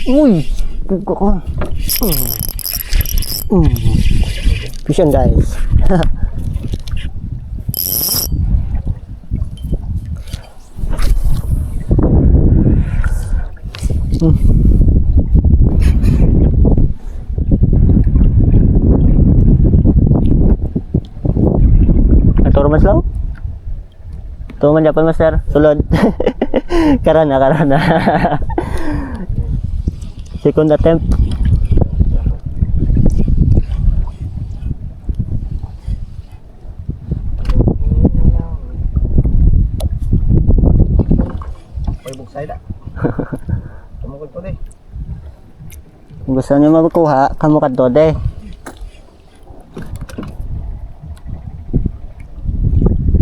Uy! Pugo ko. Fish yan guys. Turo mas law? Turo man Japan master. Sulod. Karana. Second attempt. May bugsay da. Tumukod po de. Kung gusto nyo makukuha, kamukad to de.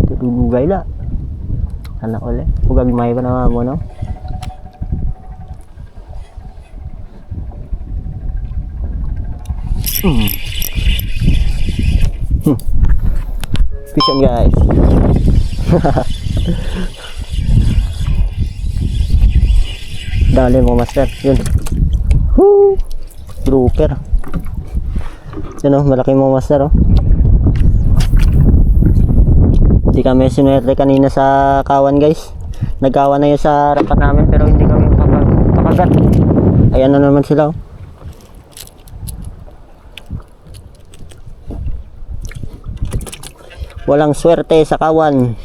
Tutugugay la. Anak ulit. Huwag may pa na mo no. Fish on guys. Dali mo master. Yun. Woo! Grouper. Yun o, malaki mo master o. Hindi kami sinuwerte kanina sa kawan guys. Nagkawan na yun sa harapan namin pero hindi kami makagat. Ayan na naman sila o. Walang swerte sa kawan.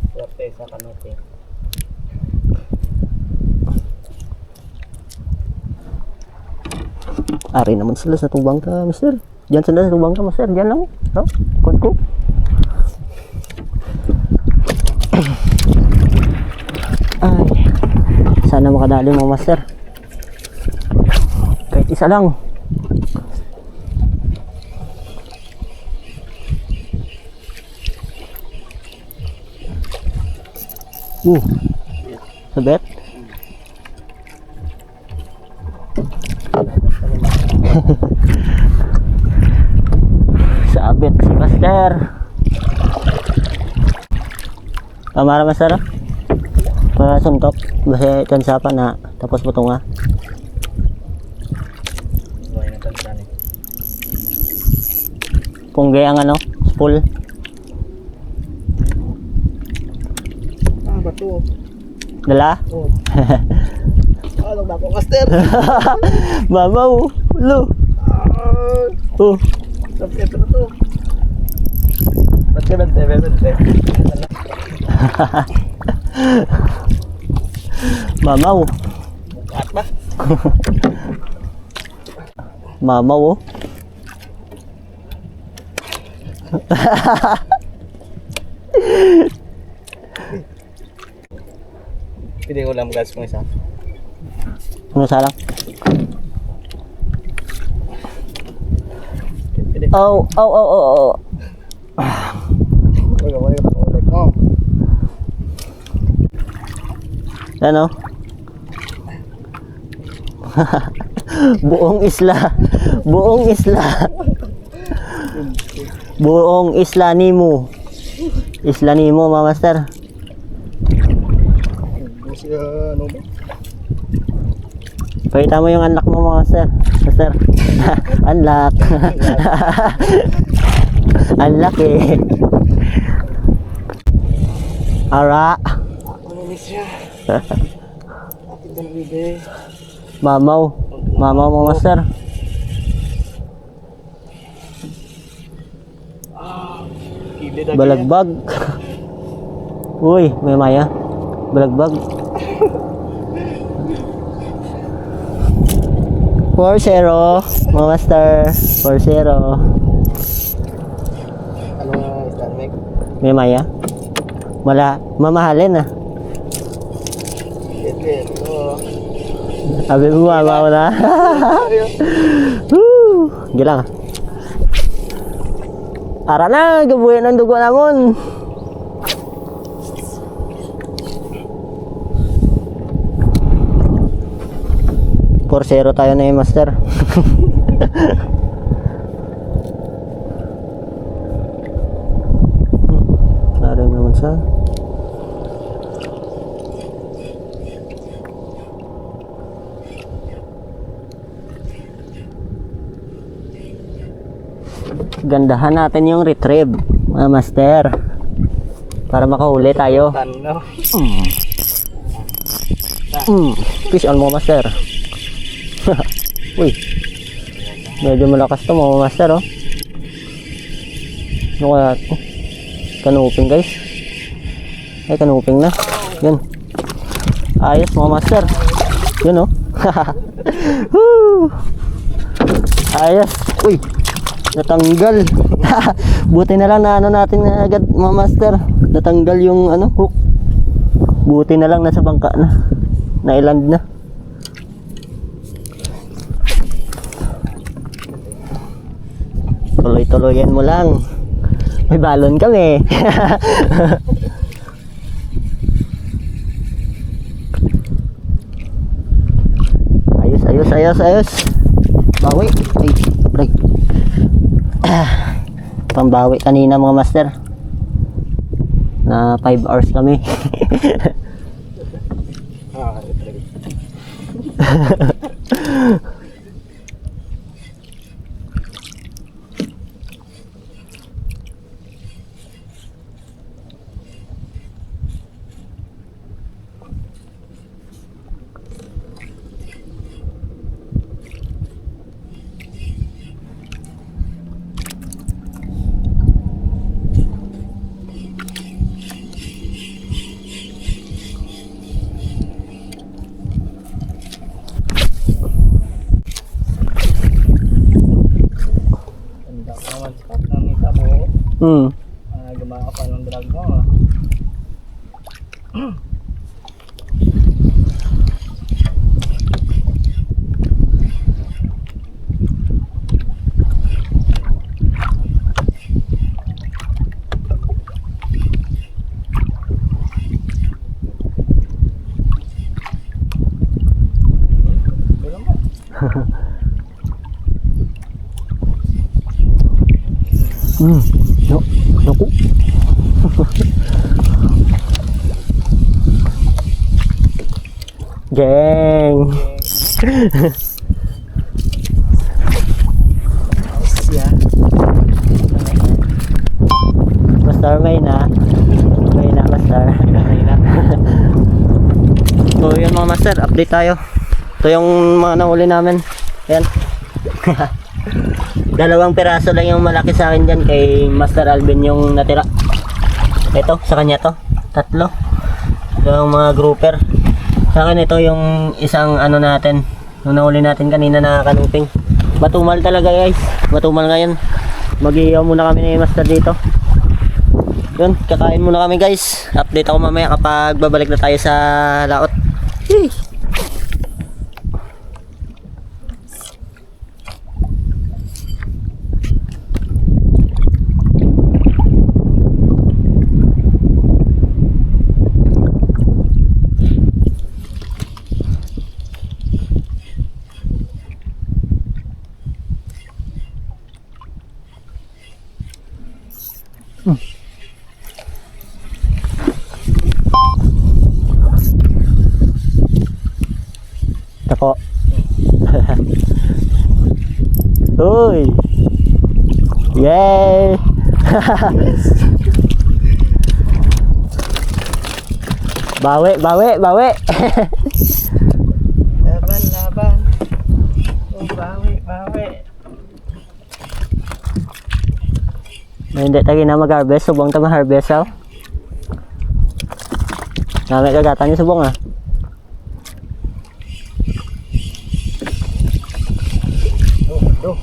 Swerte sa kanote. Ari naman sila sa tubang ka, mister. Diyan sila sa tubang ka, mister. Diyan lang. No? Kod ko. Ay. Sana makadali mo, master. Kahit isa lang. Sabet. Sabit si master. Kamara master. Para suntok. Basta tansapa na. Tapos putunga. Buhay na tansan eh. Punggay ang ano. Spool. Bato. Dala. Oh. Ano ba po master? Mamaw. Lo. Oh. Sabit na to. Ba't ka nagtebe? Mamaw. At ba? Mamaw oh. Pwede ko lang gas kung isa. Ano salang? Pwede. Oh. Wala ka ulit. Oh. Ano? Buong isla. Buong isla. Buong isla nimo. Isla nimo, mga master. Ano ba? Pakita mo yung unlock mo, mga master. Master. Unlock. Unlock eh. Ara. Ano ni siya? Ating dalawide. Mamaw. Mamaw, mga master. Balagbag. Uy, may maya. Balagbag. 4-0, mga master. 4-0. Ano isda ni Meg? May maya. Mamahalin ah. Get. Oh. Sabi mo, mamaw na. Woo! Gilang. Ara na, gabuhin ang dugo namon. For 0 tayo na yung master. Narin naman sa Gandahan natin yung retrieve, mga master. Para makahuli tayo. Tano. Fish on, mga master. Uy. Medyo malakas to, mga master, oh. Ano kaya ito? Kanuping, guys. Ay, kanuping na. Yan. Ayos, mga master. Yun, oh. Woo! Ayos. Uy. Natanggal. Buti na lang na ano natin na agad, mga master. Natanggal yung ano, hook. Buti na lang nasa bangka na. Nailand na. Tuloy-tuloyan mo lang. May balon kami. Ayos. Bawi. Ay, break. Pambawi kanina, mga master. Na 5 hours kami. Gumaka pa ng drag mo. Ah. No, naku. Geng. Master, may na. Master. So yun, mga master, update tayo. Ito yung mga nahuli namin. Ayan. Dalawang piraso lang yung malaki sa akin dyan, kay Master Alvin yung natira. Ito, sa kanya to. 3. Ito yung mga grouper. Sa akin ito yung isang ano natin, yung nahuli natin kanina na kanuping. Matumal talaga, guys. Matumal ngayon. Mag-iiyaw muna kami ni Master dito. Yun, kakain muna kami, guys. Update ako mamaya kapag babalik na tayo sa laot. Yay! Tako. Uy. Yay. Bawi. Laban. Oh, bawi. Hindi tayo na mag-harvest, subong ta ma-harvest, oh. Nami kagatan niya subong, ah. Oh.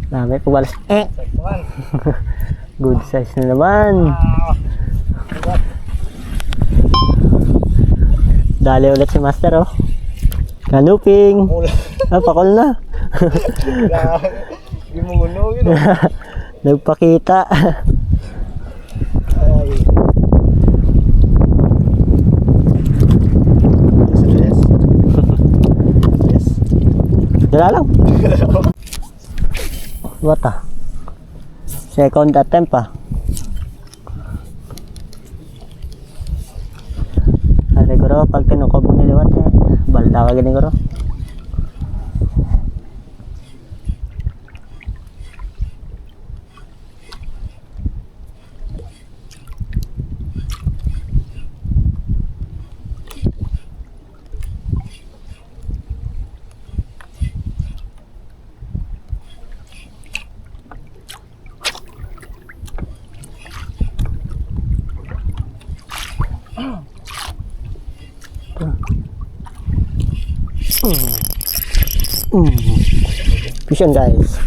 Nami pagbalas. Good size na naman. Dali ulit si Master, oh. Kanuping. Ah, pakol na. Hindi mo ngunogin. Nagpakita. Ay. Stress. Wala lang. What ah? Second attempt pa. Ay, siguro, pag tinukob mo niliwat eh, balda ka gani siguro. Fish on guys.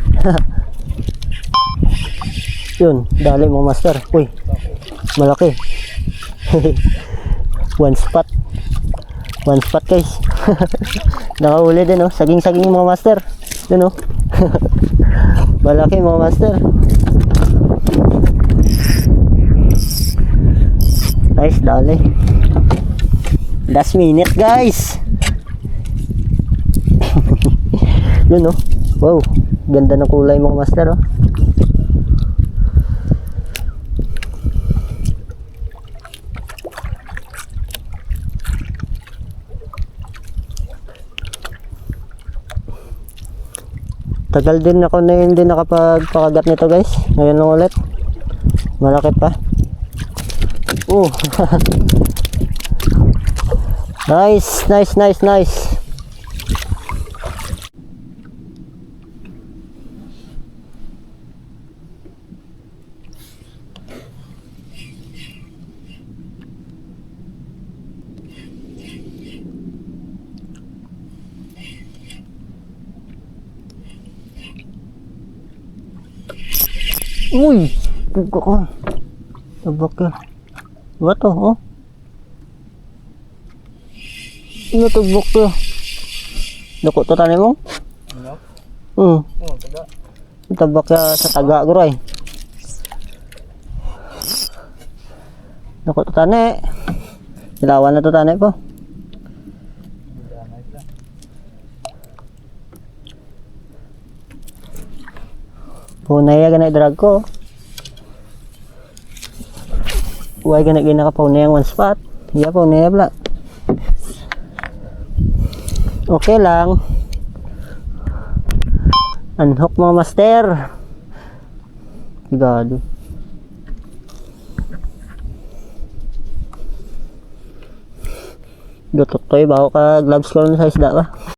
Yun, dali mo master. Uy, malaki. One spot. One spot guys. Nakahuli din oh. Saging-saging mga master. Yun oh. Malaki mga master. Nice, dali. Last minute guys. Yun oh. Wow, ganda ng kulay mga master oh. Tagal din ako na hindi nakapagpakagat nito guys. Ngayon lang ulit. Malaki pa. Nice, nice, nice, nice. Uy, buka ko. Tabak ka. Ba to, oh? Ano to buk to? Dako to tanim mo? Ano? Oo, taga. Tabak ka sa taga guray. Dako to tani. Ilawan na to tani po. Punay ganay drag ko. Huwag ganay ginakapunay ang one spot. Iya punay bla. Okay lang. Unhook mga master. Gado. Dutok to bago ka gloves ko rin sa isda ba?